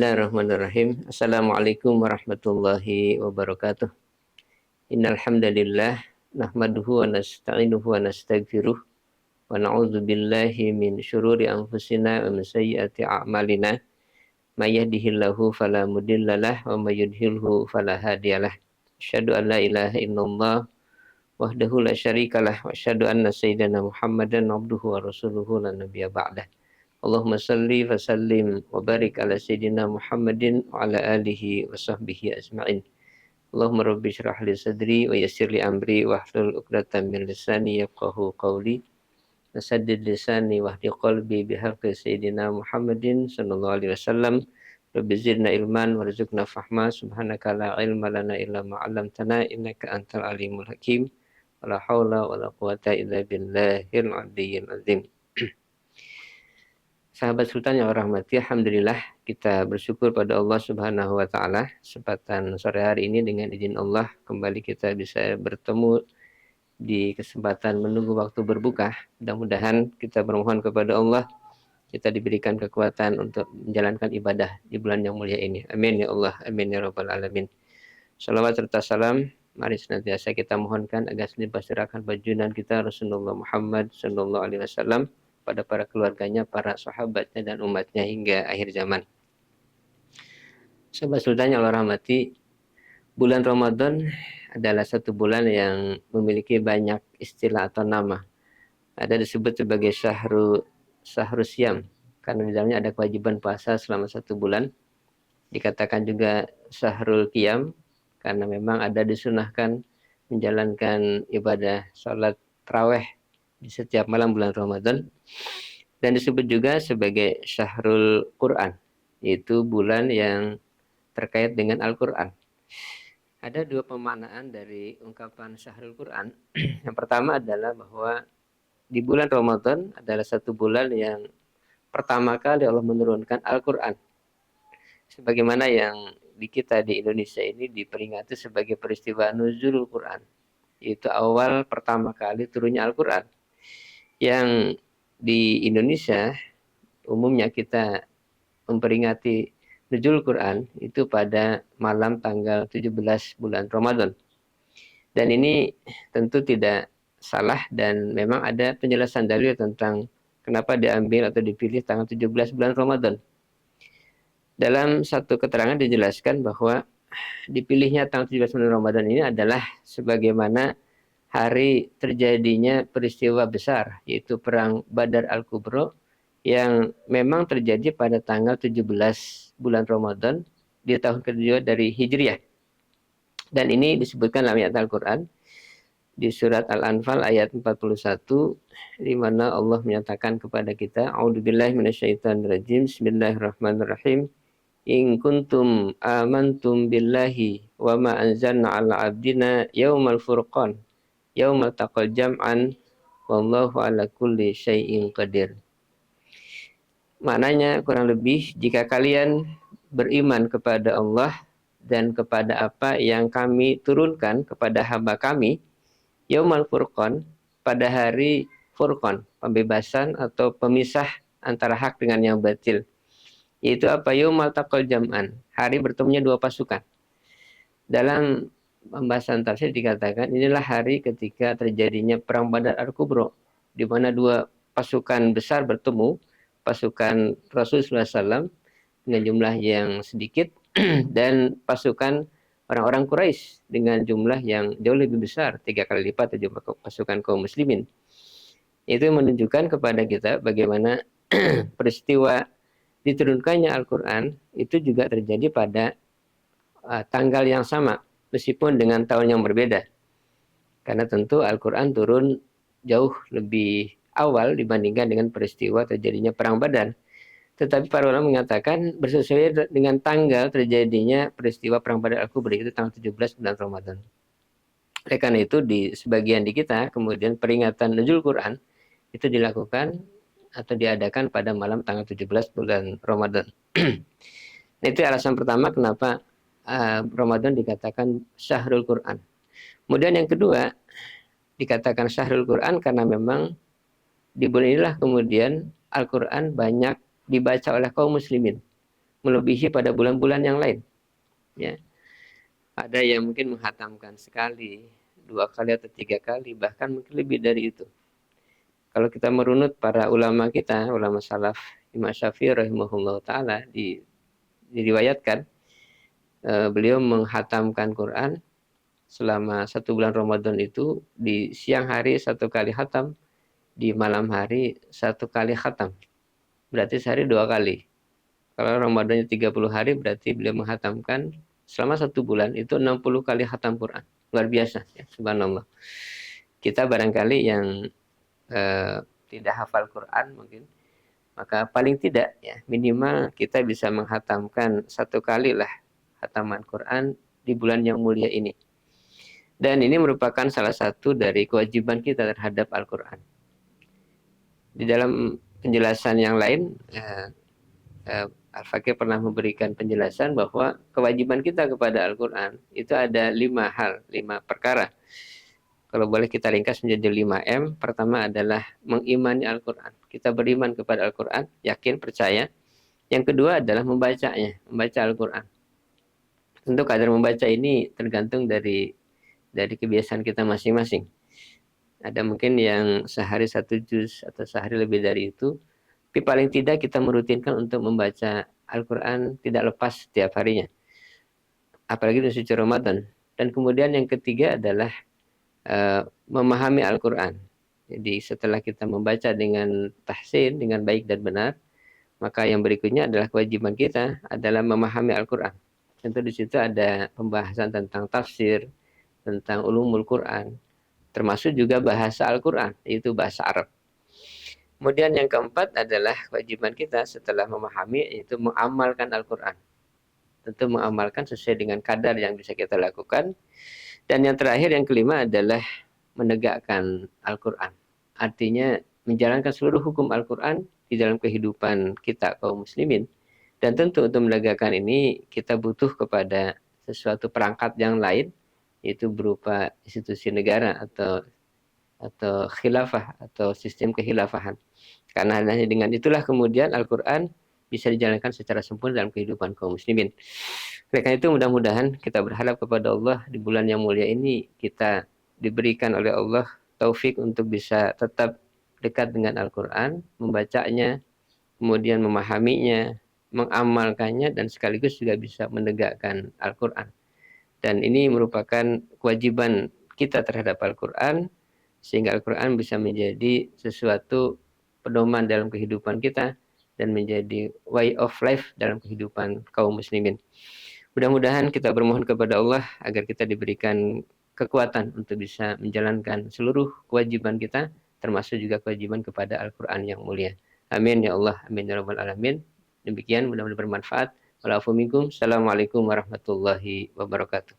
Bismillahirrahmanirrahim. Assalamualaikum warahmatullahi wabarakatuh. Innal hamdalillah nahmaduhu wa nasta'inuhu wa nastaghfiruh wa na'udzu billahi min syururi anfusina wa min sayyiati a'malina. May yahdihillahu fala mudhillalah wa may yudhlilhu fala hadiyalah. Asyhadu an la ilaha illallah wahdahu la syarikalah wa asyhadu anna sayyidana Muhammadan abduhu wa rasuluhu la nabiyya ba'dah. Allahumma salli wa sallim wa barik ala sayyidina Muhammadin wa ala alihi wa sahbihi ajma'in. Allahumma rabbi syrah li sadri wa yassir li amri wa hlul 'uqdatam min lisani yafqahu qawli. Nasaddid lisani wa hdi qalbi bihaqqi sayyidina Muhammadin sallallahu alaihi wasallam. Rabbi zidna ilman warzuqna fahma subhanaka la ilma lana illa ma 'allamtana innaka antal alimul hakim. Wala haula wala quwata illa billahil aliyyil azim. Sahabat Sultan yang rahmati, alhamdulillah kita bersyukur pada Allah Subhanahu wa taala kesempatan sore hari ini dengan izin Allah kembali kita bisa bertemu di kesempatan menunggu waktu berbuka. Mudah-mudahan kita bermohon kepada Allah kita diberikan kekuatan untuk menjalankan ibadah di bulan yang mulia ini. Amin ya Allah, amin ya rabbal alamin. Salawat serta salam mari senantiasa kita mohonkan agar selalu berserakan bajunan kita Rasulullah Muhammad sallallahu alaihi wasallam pada para keluarganya, para sahabatnya dan umatnya hingga akhir zaman. Sahabat Sultan yang Allah rahmati, bulan Ramadan adalah satu bulan yang memiliki banyak istilah atau nama. Ada disebut sebagai syahrul syam, karena di dalamnya ada kewajiban puasa selama satu bulan. Dikatakan juga syahrul qiyam, karena memang ada disunahkan menjalankan ibadah salat tarawih di setiap malam bulan Ramadan, dan disebut juga sebagai syahrul Quran, yaitu bulan yang terkait dengan Al-Quran. Ada dua pemaknaan dari ungkapan syahrul Quran. Yang pertama adalah bahwa di bulan Ramadan adalah satu bulan yang pertama kali Allah menurunkan Al-Quran. Sebagaimana yang di kita di Indonesia ini diperingati sebagai peristiwa nuzulul Quran, yaitu awal pertama kali turunnya Al-Quran. Yang di Indonesia umumnya kita memperingati nuzul Quran itu pada malam tanggal 17 bulan Ramadan. Dan ini tentu tidak salah dan memang ada penjelasan dalil tentang kenapa diambil atau dipilih tanggal 17 bulan Ramadan. Dalam satu keterangan dijelaskan bahwa dipilihnya tanggal 17 bulan Ramadan ini adalah sebagaimana hari terjadinya peristiwa besar, yaitu Perang Badar Al-Kubra, yang memang terjadi pada tanggal 17 bulan Ramadan di tahun kedua dari Hijriah. Dan ini disebutkan dalam ayat Al-Quran, di surat Al-Anfal ayat 41, di mana Allah menyatakan kepada kita, A'udzubillahi minasyaitonirrajim, Bismillahirrahmanirrahim, In kuntum amantum billahi wa ma anzalna ala abdina yaumal furqan yaumal taqal jam'an wallahu ala kulli syai'in qadir. Maknanya kurang lebih, jika kalian beriman kepada Allah dan kepada apa yang kami turunkan kepada hamba kami, yaumal furqan, pada hari furqan, pembebasan atau pemisah antara hak dengan yang batil. Yaitu apa? Yaumal taqal jam'an, hari bertemunya dua pasukan. Dalam pembahasan tafsir dikatakan inilah hari ketika terjadinya Perang Badar Al-Kubra, di mana dua pasukan besar bertemu, pasukan Rasulullah SAW dengan jumlah yang sedikit dan pasukan orang-orang Quraisy dengan jumlah yang jauh lebih besar, 3 kali lipat jumlah pasukan kaum muslimin. Itu menunjukkan kepada kita bagaimana peristiwa diturunkannya Al-Quran itu juga terjadi pada tanggal yang sama, meskipun dengan tahun yang berbeda. Karena tentu Al-Quran turun jauh lebih awal dibandingkan dengan peristiwa terjadinya Perang Badar. Tetapi para ulama mengatakan bersesuaian dengan tanggal terjadinya peristiwa Perang Badar Al-Kubra, itu tanggal 17 bulan Ramadan. Oleh karena itu di sebagian di kita kemudian peringatan nuzul Quran itu dilakukan atau diadakan pada malam tanggal 17 bulan Ramadan. Nah, itu alasan pertama kenapa Ramadan dikatakan syahrul Quran. Kemudian yang kedua, dikatakan syahrul Quran karena memang di bulan inilah kemudian Al-Quran banyak dibaca oleh kaum muslimin. melebihi pada bulan-bulan yang lain. Ya, ada yang mungkin menghatamkan sekali, 2 kali atau 3 kali, bahkan mungkin lebih dari itu. Kalau kita merunut para ulama kita, ulama salaf, Imam Syafi'i rahimahullah ta'ala, diriwayatkan, beliau menghatamkan Quran selama 1 bulan Ramadan itu, di siang hari 1 kali khatam, di malam hari 1 kali khatam. Berarti sehari 2 kali. Kalau Ramadannya 30 hari, berarti beliau menghatamkan selama 1 bulan itu 60 kali khatam Quran. Luar biasa, ya, subhanallah. Kita barangkali yang tidak hafal Quran mungkin, maka paling tidak ya minimal kita bisa menghatamkan 1 kali lah khataman Quran di bulan yang mulia ini. Dan ini merupakan salah satu dari kewajiban kita terhadap Al-Quran. Di dalam penjelasan yang lain, Al-Fakih pernah memberikan penjelasan bahwa kewajiban kita kepada Al-Quran itu ada 5 hal, 5 perkara. Kalau boleh kita ringkas menjadi 5M. Pertama adalah mengimani Al-Quran. Kita beriman kepada Al-Quran, yakin, percaya. Yang kedua adalah membacanya, membaca Al-Quran. Tentu kadar membaca ini tergantung dari kebiasaan kita masing-masing. Ada mungkin yang sehari 1 juz atau sehari lebih dari itu. Tapi paling tidak kita merutinkan untuk membaca Al-Quran tidak lepas setiap harinya. Apalagi di suci Ramadan. Dan kemudian yang ketiga adalah memahami Al-Quran. Jadi setelah kita membaca dengan tahsin, dengan baik dan benar, maka yang berikutnya adalah kewajiban kita adalah memahami Al-Quran. Tentu di situ ada pembahasan tentang tafsir, tentang ulumul Quran, termasuk juga bahasa Al-Quran, yaitu bahasa Arab. Kemudian yang keempat adalah kewajiban kita setelah memahami, yaitu mengamalkan Al-Quran. Tentu mengamalkan sesuai dengan kadar yang bisa kita lakukan. Dan yang terakhir, yang kelima adalah menegakkan Al-Quran. Artinya menjalankan seluruh hukum Al-Quran di dalam kehidupan kita kaum muslimin. Dan tentu untuk menegakkan ini kita butuh kepada sesuatu perangkat yang lain, yaitu berupa institusi negara atau khilafah atau sistem kehilafahan. Karena hanya dengan itulah kemudian Al-Quran bisa dijalankan secara sempurna dalam kehidupan kaum muslimin. Oleh karena itu mudah-mudahan kita berharap kepada Allah di bulan yang mulia ini kita diberikan oleh Allah taufik untuk bisa tetap dekat dengan Al-Quran, membacanya, kemudian memahaminya, mengamalkannya, dan sekaligus juga bisa menegakkan Al-Quran. Dan ini merupakan kewajiban kita terhadap Al-Quran, sehingga Al-Quran bisa menjadi sesuatu pedoman dalam kehidupan kita dan menjadi way of life dalam kehidupan kaum muslimin. Mudah-mudahan kita bermohon kepada Allah agar kita diberikan kekuatan untuk bisa menjalankan seluruh kewajiban kita, termasuk juga kewajiban kepada Al-Quran yang mulia. Amin ya Allah, amin ya rabbal alamin. Demikian, mudah-mudahan bermanfaat. Assalamualaikum warahmatullahi wabarakatuh.